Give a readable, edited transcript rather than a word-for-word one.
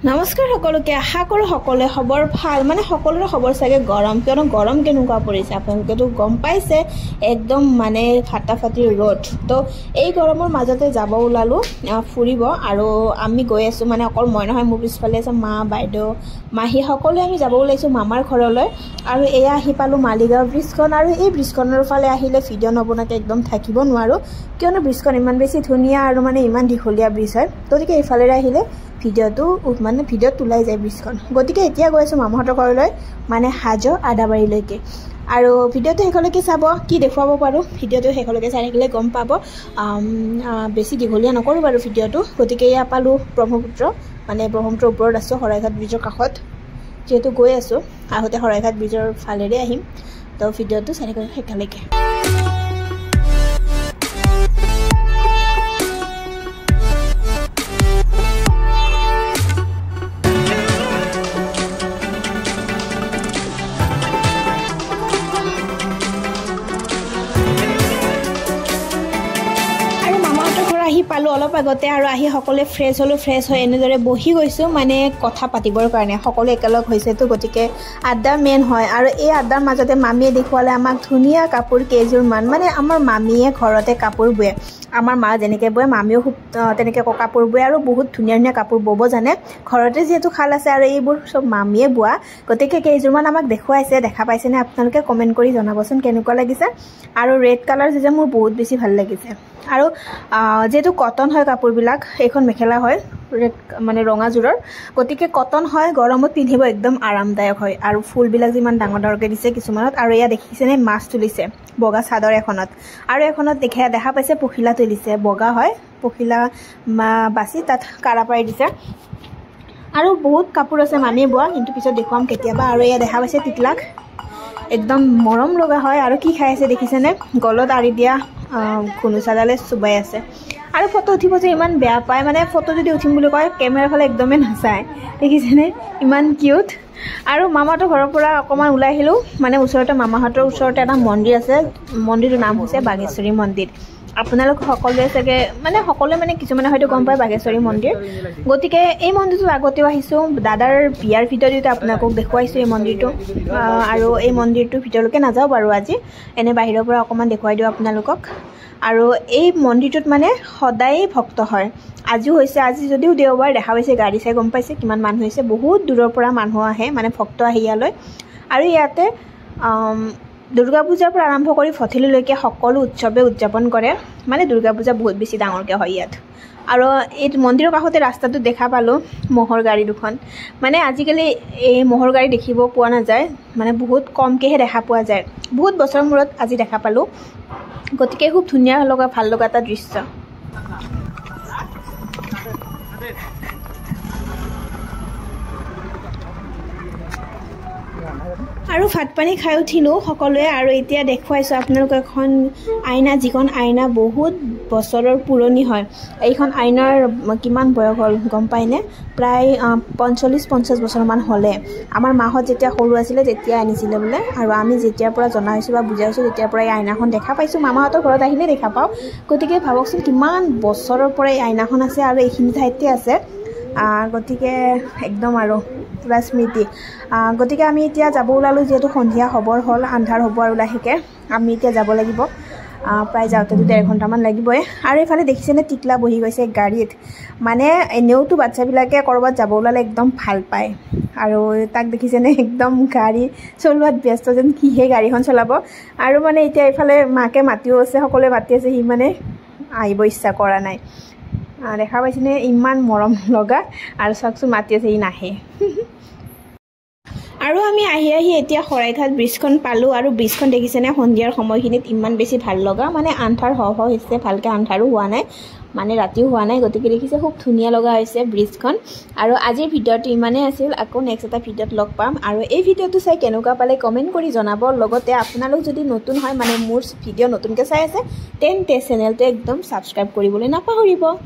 নমস্কাৰ সকলোকে আশা কৰোঁ সকলোৱে খবৰ ভাল মানে সকলোৰে খবৰ চাগে গৰম কিয়নো গৰম কেনেকুৱা পৰিছে আপোনালোকেতো গম পাইছে একদম মানে ফাটাফাটি ৰ'দ তো এই গৰমৰ মাজতে যাব ওলালো ফুৰিব আৰু আমি গৈ আছো মানে অকল মই নহয় মোৰ পিছফালে আছে মা বাইদেউ মাহী সকলোৱে আমি যাব ওলাইছো মামাৰ ঘৰলৈ আৰু এয়া আহি পালো মালিগাঁও ব্ৰিজখন আৰু এই ব্ৰিজখনৰ ফালে আহিলে ভিডিঅ' নবনাকে একদম থাকিব নোৱাৰো কিয়নো ব্ৰিজখন ইমান বেছি ধুনীয়া আৰু মানে ইমান দীঘলীয়া ব্ৰিজ হয় গতিকে এইফালেৰে আহিলে ভিডিঅ'টো মানে ভিডিঅ'ত তোলাই যায় ব্ৰিজখন গতিকে এতিয়া গৈ আছোঁ মামাহঁতৰ ঘৰলৈ মানে হাজো আদাবাৰীলৈকে আৰু ভিডিঅ'টো শেষলৈকে চাব কি দেখুৱাব পাৰোঁ ভিডিঅ'টো শেষলৈকে চাই থাকিলে গম পাব বেছি দীঘলীয়া নকৰোঁ বাৰু ভিডিঅ'টো গতিকে এয়া পালোঁ ব্ৰহ্মপুত্ৰ মানে ব্ৰহ্মপুত্ৰৰ ওপৰত আছোঁ শৰাইঘাট ব্ৰিজৰ কাষত যিহেতু গৈ আছোঁ আহোঁতে শৰাইঘাট ব্ৰিজৰ ফালেৰে আহিম তো ভিডিঅ'টো চাই থাকিলে শেষলৈকে আহি পালোঁ অলপ আগতে আৰু আহি সকলোৱে ফ্ৰেছ হ'লোঁ ফ্ৰেছ হৈ এনেদৰে বহি গৈছোঁ মানে কথা পাতিবৰ কাৰণে সকলোৱে একেলগ হৈছেতো গতিকে আড্ডা মেইন হয় আৰু এই আড্ডাৰ মাজতে মামীয়ে দেখুৱালে আমাক ধুনীয়া কাপোৰ কেইযোৰমান মানে আমাৰ মামীয়ে ঘৰতে কাপোৰ বয়ে আমাৰ মা যেনেকৈ বয় মামীও খুব তেনেকৈ কাপোৰ বয় আৰু বহুত ধুনীয়া ধুনীয়া কাপোৰ বব জানে ঘৰতে যিহেতু শাল আছে আৰু এইবোৰ চব মামীয়ে বোৱা গতিকে কেইযোৰমান আমাক দেখুৱাইছে দেখা পাইছেনে আপোনালোকে কমেণ্ট কৰি জনাবচোন কেনেকুৱা লাগিছে আৰু ৰেড কালাৰ যে মোৰ বহুত বেছি ভাল লাগিছে আৰু যেহেতু কটন হয় কাপোৰবিলাক এইখন মেখেলা হয় ৰেড মানে ৰঙাযোৰৰ গতিকে কটন হয় গৰমত পিন্ধিব একদম আৰামদায়ক হয় আৰু ফুলবিলাক যিমান ডাঙৰ ডাঙৰকৈ দিছে কিছুমানত আৰু এয়া দেখিছেনে মাছ তুলিছে বগা চাদৰ এখনত আৰু এখনত দেখা পাইছে পখিলা তুলিছে বগা হয় পখিলা বাছি তাত কাৰা পাৰি দিছে আৰু বহুত কাপোৰ আছে মামীয়ে বোৱা কিন্তু পিছত দেখুৱাম কেতিয়াবা আৰু এয়া দেখা পাইছে টিকলাক একদম মৰম লগা হয় আৰু কি খাই আছে দেখিছেনে গলত আৰি দিয়া খুনুচাডালে চুবাই আছে আৰু ফটো উঠিব যে ইমান বেয়া পায় মানে ফটো যদি উঠিম বুলি কয় কেমেৰাৰ ফালে একদমেই নাচায় দেখিছেনে ইমান কিউট আৰু মামাহঁতৰ ঘৰৰ পৰা অকণমান ওলাই আহিলোঁ মানে ওচৰতে মামাহঁতৰ ওচৰতে এটা মন্দিৰ আছে মন্দিৰটোৰ নাম হৈছে বাঘেশ্বৰী মন্দিৰ আপোনালোক সকলোৱে চাগে মানে সকলোৱে মানে কিছুমানে হয়তো গম পায় বাঘেশ্বৰী মন্দিৰ গতিকে এই মন্দিৰটোত আগতেও আহিছোঁ দাদাৰ বিয়াৰ ভিতৰত আপোনালোকক দেখুৱাইছোঁ এই মন্দিৰটো আৰু এই মন্দিৰটোৰ ভিতৰলৈকে নাযাওঁ বাৰু আজি এনে বাহিৰৰ পৰা অকণমান দেখুৱাই দিওঁ আপোনালোকক আৰু এই মন্দিৰটোত মানে সদায় ভক্ত হয় আজিও হৈছে আজি যদিও দেওবাৰ দেখা পাইছে গাড়ী চাই গম পাইছে কিমান মানুহ হৈছে বহুত দূৰৰ পৰা মানুহ আহে মানে ভক্ত আহি ইয়ালৈ আৰু ইয়াতে দুৰ্গা পূজাৰ পৰা আৰম্ভ কৰি ভঠেলিলৈকে সকলো উৎসৱে উদযাপন কৰে মানে দুৰ্গা পূজা বহুত বেছি ডাঙৰকৈ হয় ইয়াত আৰু এই মন্দিৰৰ কাষতে ৰাস্তাটো দেখা পালোঁ ম'হৰ গাড়ী দুখন মানে আজিকালি এই ম'হৰ গাড়ী দেখিব পোৱা নাযায় মানে বহুত কমকৈহে দেখা পোৱা যায় বহুত বছৰৰ মূৰত আজি দেখা পালোঁ গতিকে খুব ধুনীয়া লগা ভাল লগা এটা দৃশ্য আৰু ভাত পানী খাই উঠিলোঁ সকলোৱে আৰু এতিয়া দেখুৱাইছোঁ আপোনালোকক এখন আইনা যিখন আইনা বহুত বছৰৰ পুৰণি হয় এইখন আইনাৰ কিমান বয়স হ'ল গম পায়নে প্ৰায় 45-50 বছৰমান হ'লে আমাৰ মাহঁত যেতিয়া সৰু আছিলে তেতিয়া আনিছিলে বোলে আৰু আমি যেতিয়াৰ পৰা জনা হৈছোঁ বা বুজা হৈছোঁ তেতিয়াৰ পৰা এই আইনাখন দেখা পাইছোঁ মামাহঁতৰ ঘৰত আহিলে দেখা পাওঁ গতিকে ভাবকচোন কিমান বছৰৰ পৰা এই আইনাখন আছে আৰু এইখিনি ঠাইতে আছে গতিকে একদম আৰু পুৰা স্মৃতি গতিকে আমি এতিয়া যাব ওলালোঁ যিহেতু সন্ধিয়া খবৰ হ'ল আন্ধাৰ হ'ব আৰু লাহেকৈ আমি এতিয়া যাব লাগিব প্ৰায় যাওঁতেতো 1.5 ঘণ্টামান লাগিবই আৰু এইফালে দেখিছেনে টিকলা বহি গৈছে গাড়ীত মানে এনেওতো বাচ্ছাবিলাকে ক'ৰবাত যাব ওলালে একদম ভাল পায় আৰু তাক দেখিছেনে একদম গাড়ী চলোৱাত ব্যস্ত যেন কিহে গাড়ীখন চলাব আৰু মানে এতিয়া এইফালে মাকে মাতিও আছে সকলোৱে মাতি আছে সি মানে আহিব ইচ্ছা কৰা নাই দেখা পাইছেনে ইমান মৰম লগা আৰু চাওকচোন মাতি আছে ই নাহে আৰু আমি আহি এতিয়া শৰাইঘাট ব্ৰিজখন পালোঁ আৰু ব্ৰিজখন দেখিছেনে সন্ধিয়াৰ সময়খিনিত ইমান বেছি ভাল লগা মানে আন্ধাৰ হৈছে ভালকৈ আন্ধাৰো হোৱা নাই মানে ৰাতিও হোৱা নাই গতিকে দেখিছে খুব ধুনীয়া লগা হৈছে ব্ৰিজখন আৰু আজিৰ ভিডিঅ'টো ইমানেই আছিল আকৌ নেক্সট এটা ভিডিঅ'ত লগ পাম আৰু এই ভিডিঅ'টো চাই কেনেকুৱা পালে কমেণ্ট কৰি জনাব লগতে আপোনালোক যদি নতুন হয় মানে মোৰ ভিডিঅ' নতুনকৈ চাই আছে তেন্তে চেনেলটো একদম ছাবস্ক্ৰাইব কৰিবলৈ নাপাহৰিব